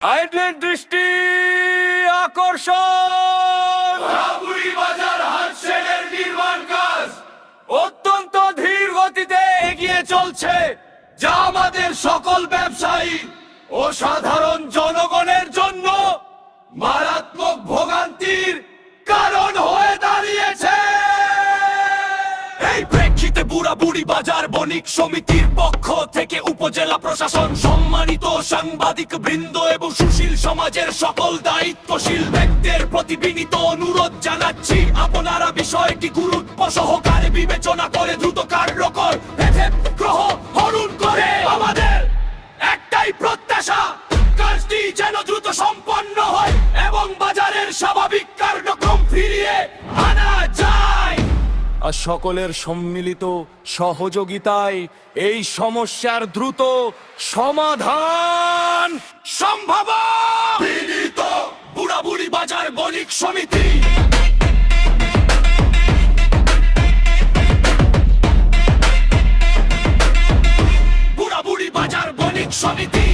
আইনের দৃষ্টি আকর্ষণ। বুড়াবুড়ি বাজার হাটশেডের নির্মাণ কাজ অত্যন্ত ধীর গতিতে এগিয়ে চলছে, যা আমাদের সকল ব্যবসায়ী ও সাধারণ জনগণের জন্য মারাত্মক ভোগান্তির কারণ হয়ে দাঁড়িয়েছে। এই প্রেক্ষিতে বুড়াবুড়ি বাজার বণিক সমিতির পক্ষ থেকে উপজেলা প্রশাসন, সম্মানিত সাংবাদিক বৃন্দ এবং সুশীল সমাজের সকল দায়িত্বশীল ব্যক্তির প্রতি বিনীত অনুরোধ জানাচ্ছি, আপনারা বিষয়টি গুরুত্ব সহকারে বিবেচনা করে দ্রুত কার্যকর গ্রহণ করে আমাদের একটাই প্রত্যাশা, কাজটি যেন দ্রুত সম্পন্ন হয় এবং বাজারের স্বাভাবিক কার্যক্রম ফিরিয়ে আনা যায়। আর সকলের সম্মিলিত সহযোগিতায় এই সমস্যার দ্রুত সমাধান সম্ভব। বিনীত বুড়াবুড়ি বাজার বণিক সমিতি। বুড়াবুড়ি বাজার বণিক সমিতি।